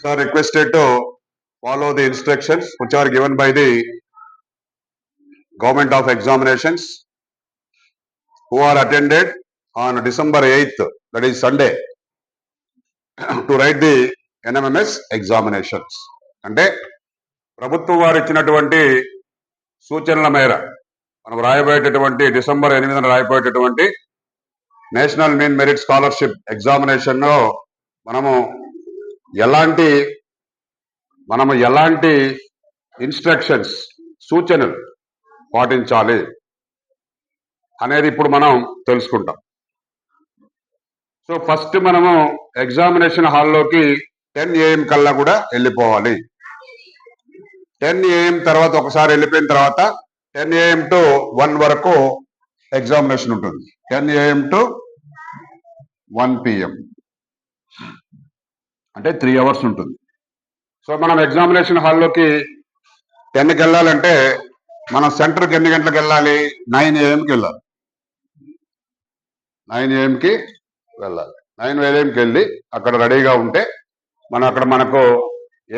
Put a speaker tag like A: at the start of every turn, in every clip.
A: are requested to follow the instructions which are given by the Government of Examinations, who are attended on December 8th, that is Sunday, to write the NMMS examinations. అంటే ప్రభుత్వం వారు ఇచ్చినటువంటి సూచనల మేర మనం రాయబోయేటటువంటి December 8న రాయబోయేటటువంటి national mean merit scholarship examination లో మనము ఎలాంటి ఇన్స్ట్రక్షన్స్ సూచనలు పాటించాలి అనేది ఇప్పుడు మనం తెలుసుకుంటాం. సో ఫస్ట్ మనము ఎగ్జామినేషన్ హాల్లోకి 10 AM కల్లా కూడా వెళ్ళిపోవాలి. 10 AM తర్వాత ఒకసారి వెళ్ళిపోయిన తర్వాత 10 AM టు 1 వరకు ఎగ్జామినేషన్ ఉంటుంది. 10 AM టు 1 PM అంటే 3 hours ఉంటుంది. సో మనం ఎగ్జామినేషన్ హాల్లోకి 10కి వెళ్ళాలంటే మనం సెంటర్కి ఎన్ని గంటలకు వెళ్ళాలి? 9 AM వెళ్ళాలి. 9 AM వెళ్ళాలి. 9 AM వెళ్ళి అక్కడ రెడీగా ఉంటే మనకు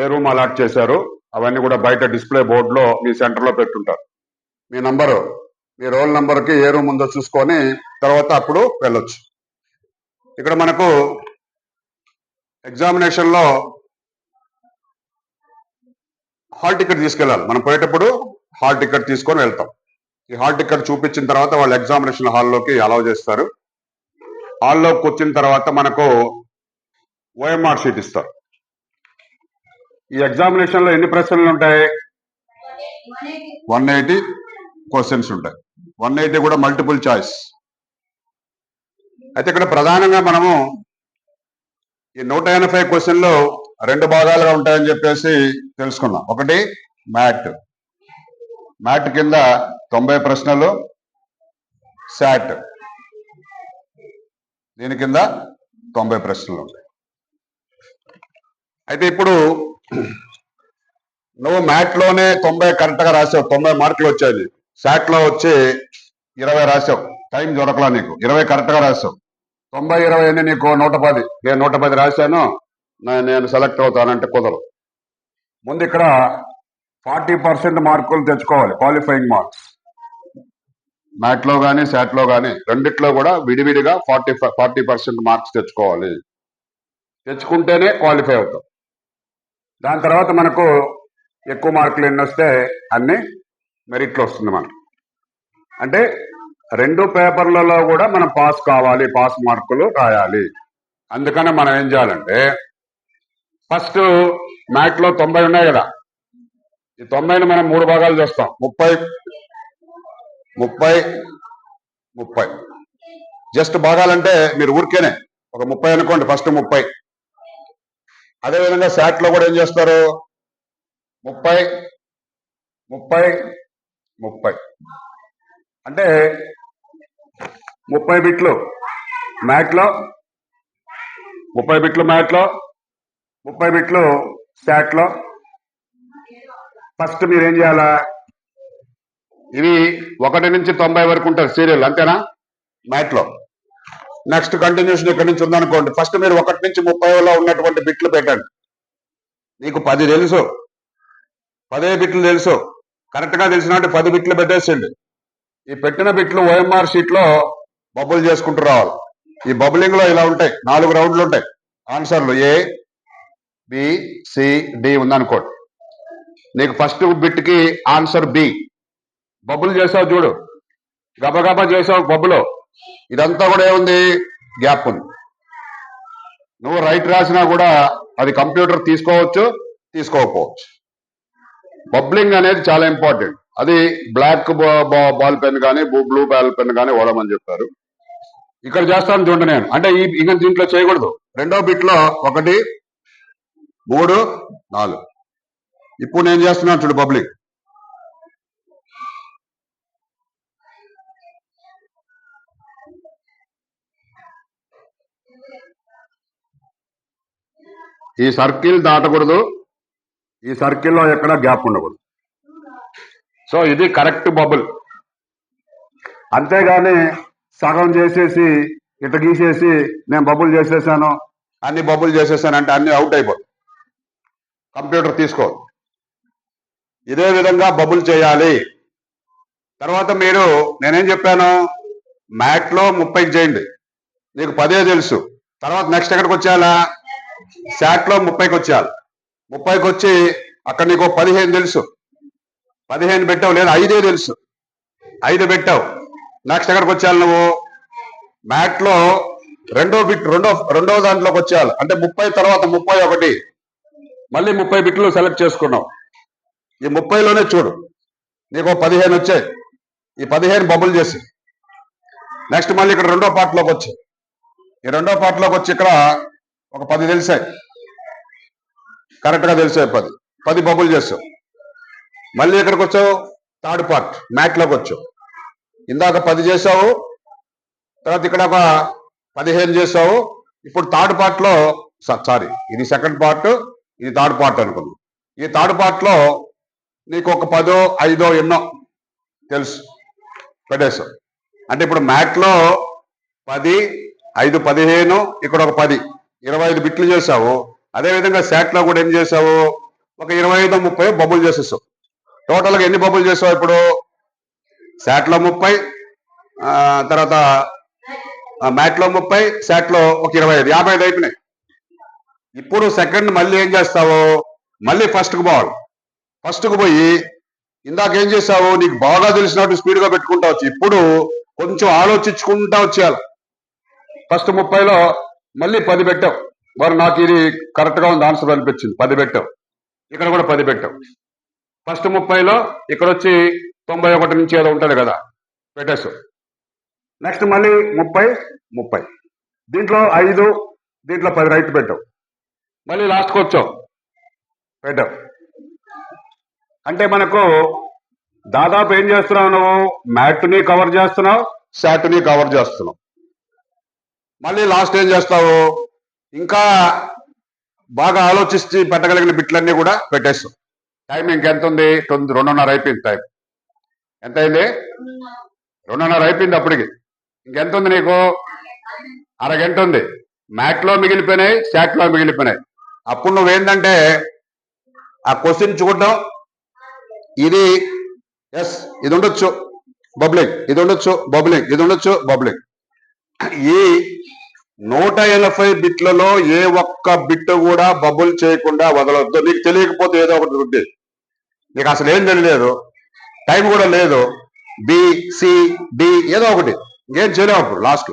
A: ఏ రూమ్ అలాట్ చేశారు అవన్నీ కూడా బయట డిస్ప్లే బోర్డులో మీ సెంటర్లో పెట్టుంటారు. మీ నంబరు, మీ రోల్ నంబర్కి ఏ రూమ్ ఉందో చూసుకొని తర్వాత అప్పుడు వెళ్ళొచ్చు. ఇక్కడ మనకు ఎగ్జామినేషన్లో హాల్ టికెట్ తీసుకెళ్ళాలి. మనం పోయేటప్పుడు హాల్ టికెట్ తీసుకొని వెళ్తాం. ఈ హాల్ టికెట్ చూపించిన తర్వాత వాళ్ళు ఎగ్జామినేషన్ హాల్లోకి అలౌ చేస్తారు. హాల్లోకి వచ్చిన తర్వాత మనకు ఓఎంఆర్ షీట్ ఇస్తారు. ఈ ఎగ్జామినేషన్లో ఎన్ని ప్రశ్నలు ఉంటాయి? 180 క్వశ్చన్స్ ఉంటాయి. 180 కూడా మల్టిపుల్ చాయిస్. అయితే ఇక్కడ ప్రధానంగా మనము ఈ 180 క్వశ్చన్లు 2 భాగాలుగా ఉంటాయని చెప్పేసి తెలుసుకున్నాం. ఒకటి మ్యాట్ కింద 90 ప్రశ్నలు, శాట్ దీని కింద 90 ప్రశ్నలు ఉంటాయి. అయితే ఇప్పుడు నువ్వు మ్యాట్లోనే 90 కరెక్ట్గా రాసావు, 90 మార్కులు వచ్చాయి. శాట్లో వచ్చి 20 రాసావు, టైం దొరకలా నీకు. 20 కరెక్ట్గా రాసావు. 90, 20 అని నీకు 110. నేను 110 రాశాను, నేను సెలెక్ట్ అవుతానంటే కుదరదు. ముందు ఇక్కడ 40% మార్కులు తెచ్చుకోవాలి, క్వాలిఫైయింగ్ మార్క్స్. మ్యాట్లో కానీ శాట్లో కానీ రెండిట్లో కూడా విడివిడిగా 40% మార్క్స్ తెచ్చుకోవాలి. తెచ్చుకుంటేనే క్వాలిఫై అవుతాం. దాని తర్వాత మనకు ఎక్కువ మార్కులు ఎన్ని వస్తే అన్ని మెరిట్లో వస్తుంది మనకు. అంటే 2 పేపర్లలో కూడా మనం పాస్ కావాలి, పాస్ మార్కులు రాయాలి. అందుకనే మనం ఏం చేయాలంటే ఫస్ట్ మ్యాట్లో 90 ఉన్నాయి కదా, ఈ 90ని మనం 3 భాగాలు చేస్తాం. 30 జస్ట్ భాగాలంటే మీరు ఊరికేనే ఒక 30 అనుకోండి, ఫస్ట్ 30. అదేవిధంగా శాట్లో కూడా ఏం చేస్తారు? 30 అంటే 30 బిట్లు మ్యాట్లో, 30 బిట్లు మ్యాట్లో, 30 బిట్లు శాట్లో. ఫస్ట్ మీరు ఏం చేయాలా? ఇవి 1 నుంచి 90 వరకు ఉంటుంది సీరియల్, అంతేనా? మ్యాట్లో నెక్స్ట్ కంటిన్యూషన్ ఇక్కడి నుంచి ఉందనుకోండి. ఫస్ట్ మీరు 1 నుంచి 30లో ఉన్నటువంటి బిట్లు పెట్టండి. నీకు 10 తెలుసు, 10 బిట్లు తెలుసు, కరెక్ట్గా తెలిసినట్టు 10 బిట్లు పెట్టేసిండి. ఈ పెట్టిన బిట్లు ఓఎంఆర్ షీట్లో బబుల్ చేసుకుంటూ రావాలి. ఈ బబులింగ్లో ఇలా ఉంటాయి, 4 రౌండ్లు ఉంటాయి. ఆన్సర్లు A, B, C, D ఉందనుకోండి. నీకు ఫస్ట్ బిట్కి ఆన్సర్ B. బబుల్ చేసావు చూడు, గబగబా చేసావు బబులో. ఇదంతా కూడా ఏముంది? గ్యాప్ ఉంది. నువ్వు రైట్ రాసినా కూడా అది కంప్యూటర్ తీసుకోవచ్చు, తీసుకోకపోవచ్చు. బబ్లింగ్ అనేది చాలా ఇంపార్టెంట్. అది బ్లాక్ బాల్ పెన్ కానీ బ్లూ బాల్ పెన్ కానీ వాడమని చెప్పారు. ఇక్కడ చేస్తాను చూడండి నేను. అంటే ఇంకా దీంట్లో చేయకూడదు. 2వ బిట్లో 1, 3, 4. ఇప్పుడు నేను చేస్తున్నాను చూడు బబ్లింగ్. ఈ సర్కిల్ దాటకూడదు, ఈ సర్కిల్లో ఎక్కడ గ్యాప్ ఉండకూడదు. సో ఇది కరెక్ట్ బబుల్. అంతేగాని సగం చేసేసి ఇట్లా గీసేసి నేను బబుల్ చేసేసాను, అన్ని బబుల్ చేసేసాను అంటే అన్ని అవుట్ అయిపోతాయి. కంప్యూటర్ తీసుకో. ఇదే విధంగా బబుల్ చేయాలి. తర్వాత మీరు నేనేం చెప్పాను, మ్యాట్లో 30 చేయండి, నీకు 10 తెలుసు. తర్వాత నెక్స్ట్ ఎక్కడికి వచ్చేయాలా, శాట్లో 30కి వచ్చేయాలి. 30కి వచ్చి అక్కడ నీకు 15 తెలుసు, 15 పెట్టావు, లేదా 5 తెలుసు, 5 పెట్టావు. నెక్స్ట్ ఎక్కడికి వచ్చేయాలి, నువ్వు మ్యాట్లో రెండో దాంట్లోకి వచ్చేయాలి. అంటే 30 తర్వాత 31, మళ్ళీ 30 బిట్లు సెలెక్ట్ చేసుకున్నావు. ఈ 30లోనే చూడు, నీకు 15 వచ్చాయి. ఈ 15 బబుల్ చేసి నెక్స్ట్ మళ్ళీ ఇక్కడ రెండో పార్ట్లోకి వచ్చి, ఈ రెండో పార్ట్లోకి వచ్చి ఇక్కడ ఒక 10 తెలిసాయి, కరెక్ట్గా తెలిసాయి. 10 బబుల్ చేసావు. మళ్ళీ ఇక్కడికి వచ్చావు, థర్డ్ పార్ట్ మ్యాట్లోకి వచ్చావు. ఇందాక 10 చేసావు, తర్వాత ఇక్కడ ఒక 15 చేసావు. ఇప్పుడు థర్డ్ పార్ట్లో, సారీ ఇది సెకండ్ పార్ట్, ఇది థర్డ్ పార్ట్ అనుకుందాం. ఈ థర్డ్ పార్ట్లో నీకు ఒక 10, 5 ఎన్నో తెలుసు, పెట్టేసావు. అంటే ఇప్పుడు మ్యాట్లో 10, 5, 15, ఇక్కడ ఒక 10, 25 బిట్లు చేసావు. అదేవిధంగా శాట్లో కూడా ఏం చేసావు, ఒక 25, 30 బబుల్ చేసేసావు. టోటల్గా ఎన్ని బబుల్ చేసావు ఇప్పుడు, శాట్లో 30, తర్వాత మ్యాట్లో 30, శాట్లో ఒక 25, 55 అయిపోయినాయి. ఇప్పుడు సెకండ్ మళ్ళీ ఏం చేస్తావు, మళ్ళీ ఫస్ట్కి పోవాలి. ఫస్ట్కి పోయి ఇందాక ఏం చేసావు, నీకు బాగా తెలిసినట్టు స్పీడ్గా పెట్టుకుంటా వచ్చి ఇప్పుడు కొంచెం ఆలోచించుకుంటా వచ్చేయాలి. ఫస్ట్ 30లో మళ్ళీ 10 పెట్టావు, మరి నాకు ఇది కరెక్ట్గా ఉంది ఆన్సర్ అనిపించింది, 10 పెట్టావు. ఇక్కడ కూడా 10 పెట్టావు. ఫస్ట్ 30లో ఇక్కడ వచ్చి 91 నుంచి ఏదో ఉంటుంది కదా, పెట్టేసావు. నెక్స్ట్ మళ్ళీ 30, దీంట్లో 5, దీంట్లో 10 రైట్ పెట్టావు. మళ్ళీ లాస్ట్కి వచ్చావు, పెట్టావు. అంటే మనకు దాదాపు ఏం చేస్తున్నావు, నువ్వు మ్యాట్ని కవర్ చేస్తున్నావు, శాట్ని కవర్ చేస్తున్నావు. మళ్ళీ లాస్ట్ ఏం చేస్తావు, ఇంకా బాగా ఆలోచిస్తే పెట్టగలిగిన బిట్లన్నీ కూడా పెట్టేస్తావు. టైం ఇంకెంత ఉంది, 2:30 అయిపోయింది. టైం ఎంత అయింది, 2:30 అయిపోయింది. అప్పటికి ఇంకెంత ఉంది నీకు, అరగంట ఉంది. మ్యాట్లో మిగిలిపోయినాయి, శాట్లో మిగిలిపోయినాయి. అప్పుడు నువ్వేంటంటే ఆ క్వశ్చన్ చూడడం, ఇది ఎస్ ఇది ఉండొచ్చు బబ్లింగ్, ఇది ఉండొచ్చు బబ్లింగ్, ఇది ఉండొచ్చు బబ్లింగ్. ఈ 180 బిట్లలో ఏ ఒక్క బిట్ కూడా బబుల్ చేయకుండా వదలొద్దు. నీకు తెలియకపోతే ఏదో ఒకటి ఉంది, నీకు అసలు ఏం తెలియలేదు, టైం కూడా లేదు, బి సి డి ఏదో ఒకటి, ఇంకేం చేయలేము. అప్పుడు లాస్ట్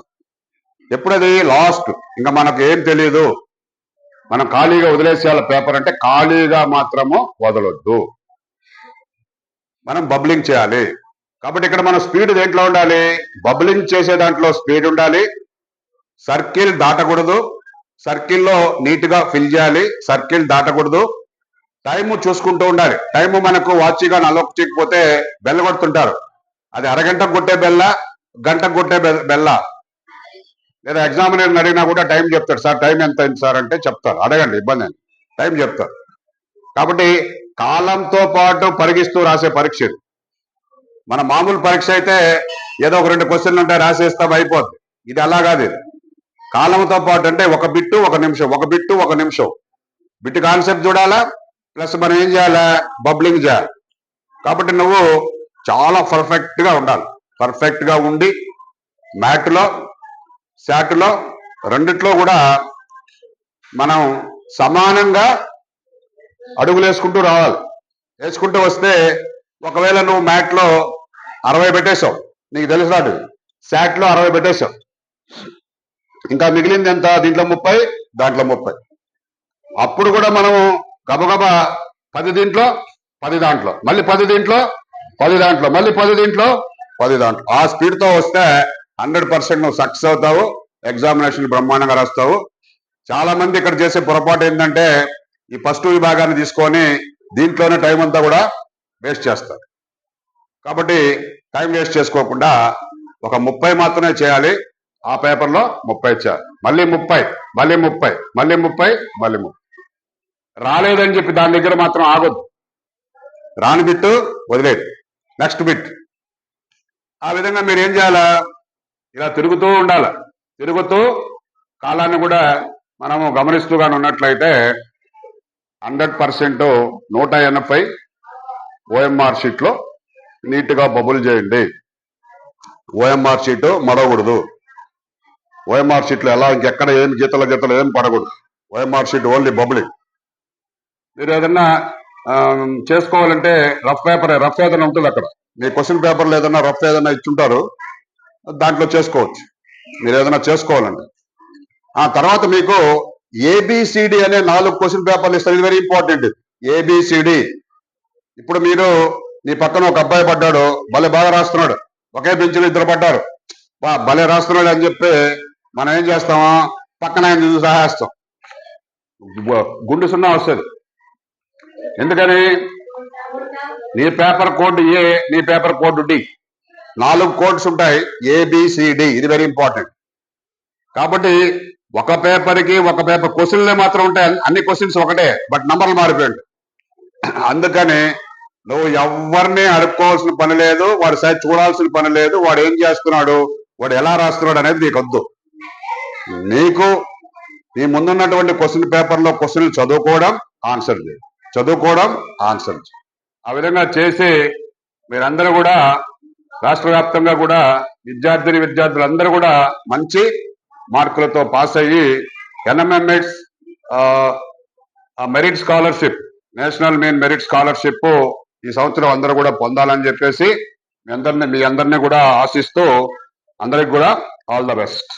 A: ఎప్పుడది లాస్ట్, ఇంకా మనకు ఏం తెలియదు, మనం ఖాళీగా వదిలేసేయాల పేపర్. అంటే ఖాళీగా మాత్రము వదలొద్దు, మనం బబ్లింగ్ చేయాలి. కాబట్టి ఇక్కడ మన స్పీడ్ దేంట్లో ఉండాలి, బబ్లింగ్ చేసే దాంట్లో స్పీడ్ ఉండాలి. సర్కిల్ దాటకూడదు, సర్కిల్లో నీట్గా ఫిల్ చేయాలి, సర్కిల్ దాటకూడదు. టైము చూసుకుంటూ ఉండాలి. టైము మనకు వాచిగా నలొక్కకపోతే బెల్ల కొడుతుంటారు, అది అరగంటకు కొట్టే బెల్ల, గంటకు కొట్టే బెల్ల. లేదా ఎగ్జామినర్ అడిగినా కూడా టైం చెప్తాడు, సార్ టైం ఎంత అయింది సార్ అంటే చెప్తారు, అడగండి ఇబ్బంది అని, టైం చెప్తారు. కాబట్టి కాలంతో పాటు పరిగిస్తూ రాసే పరీక్ష ఇది. మన మామూలు పరీక్ష అయితే ఏదో ఒక 2 క్వశ్చన్లు ఉంటాయి, రాసేస్తాం అయిపోద్ది. ఇది అలా కాదు, ఇది కాలంతో పాటు. అంటే ఒక బిట్టు 1 నిమిషం, ఒక బిట్టు 1 నిమిషం. బిట్ కాన్సెప్ట్ చూడాలా, ప్లస్ మనం ఏం చేయాలా, బబ్లింగ్ చేయాలి. కాబట్టి నువ్వు చాలా పర్ఫెక్ట్గా ఉండాలి. పర్ఫెక్ట్గా ఉండి మ్యాట్లో శాట్లో రెండిట్లో కూడా మనం సమానంగా అడుగులు వేసుకుంటూ రావాలి. వేసుకుంటూ వస్తే ఒకవేళ నువ్వు మ్యాట్లో 60 పెట్టేశావు, నీకు తెలుసు రాదు, శాట్లో 60 పెట్టేశావు, ఇంకా మిగిలింది ఎంత, దీంట్లో 30, దాంట్లో 30. అప్పుడు కూడా మనము గబగబా 10 దీంట్లో 10 దాంట్లో, మళ్ళీ 10 దీంట్లో 10 దాంట్లో, మళ్ళీ 10 దీంట్లో 10 దాంట్లో. ఆ స్పీడ్తో వస్తే 100% నువ్వు సక్సెస్ అవుతావు, ఎగ్జామినేషన్ బ్రహ్మాండంగా రాస్తావు. చాలా మంది ఇక్కడ చేసే పొరపాటు ఏంటంటే ఈ ఫస్ట్ విభాగాన్ని తీసుకొని దీంట్లోనే టైం అంతా కూడా వేస్ట్ చేస్తారు. కాబట్టి టైం వేస్ట్ చేసుకోకుండా ఒక 30 మాత్రమే చేయాలి. ఆ పేపర్లో 30 చేయాలి, మళ్ళీ 30, మళ్ళీ 30, మళ్ళీ 30, మళ్ళీ 30. రాలేదని చెప్పి దాని దగ్గర మాత్రం ఆగొద్దు. రాని బిట్టు వదిలేదు, నెక్స్ట్ బిట్. ఆ విధంగా మీరు ఏం చేయాలా, ఇలా తిరుగుతూ ఉండాలి. తిరుగుతూ కాలాన్ని కూడా మనము గమనిస్తూగానే ఉన్నట్లయితే 100% 180 ఓఎంఆర్ షీట్ లో నీట్ గా బబుల్ చేయండి. ఓఎంఆర్ షీట్ మడవకూడదు. ఓఎంఆర్ షీట్ లో ఎలా ఇంకెక్కడ ఏం గీతలు ఏం పడకూడదు. OMR sheet only bubbling. మీరు ఏదన్నా చేసుకోవాలంటే రఫ్ ఏదైనా ఉంటుంది అక్కడ. మీ క్వశ్చన్ పేపర్లో ఏదైనా రఫ్ ఏదైనా ఇచ్చుంటారు, దాంట్లో చేసుకోవచ్చు మీరు ఏదైనా చేసుకోవాలంటే. ఆ తర్వాత మీకు ఏబిసిడి అనే 4 క్వశ్చన్ పేపర్లు ఇస్తారు. ఇది వెరీ ఇంపార్టెంట్. ఏబిసిడి. ఇప్పుడు మీరు మీ పక్కన ఒక అబ్బాయి పడ్డాడు, భలే బాగా రాస్తున్నాడు, ఒకే బెంచ్లో 2 పడ్డారు, భలే రాస్తున్నాడు అని చెప్పి మనం ఏం చేస్తామా, పక్కన ఆయన చూసి రాసేస్తాం. గుండు 0 వస్తుంది. ఎందుకని? నీ పేపర్ కోడ్ ఏ, నీ పేపర్ కోడ్ డి, 4 కోడ్స్ ఉంటాయి. ఏబిసిడి. ఇది వెరీ ఇంపార్టెంట్. కాబట్టి ఒక పేపర్కి ఒక పేపర్ క్వశ్చన్లే మాత్రం ఉంటాయి. అన్ని క్వశ్చన్స్ ఒకటే, బట్ నంబర్లు మారిపోయాడు. అందుకని నువ్వు ఎవరిని అడుక్కోవాల్సిన పని లేదు, వాడి సైడ్ చూడాల్సిన పని లేదు. వాడు ఏం చేస్తున్నాడు, వాడు ఎలా రాస్తున్నాడు అనేది నీకు వద్దు. నీకు నీ ముందున్నటువంటి క్వశ్చన్ పేపర్లో క్వశ్చన్లు చదువుకోవడం, ఆన్సర్ చేయడం, చదువుకోవడం, ఆన్సర్ చేయడం. ఆ విధంగా చేసి మీరందరూ కూడా రాష్ట్ర వ్యాప్తంగా కూడా విద్యార్థులందరూ కూడా మంచి మార్కులతో పాస్ అయ్యి NMMS merit scholarship, national main merit scholarship ఈ సంవత్సరం అందరూ కూడా పొందాలని చెప్పేసి మీ అందరినీ కూడా ఆశిస్తూ అందరికి కూడా ఆల్ ద బెస్ట్.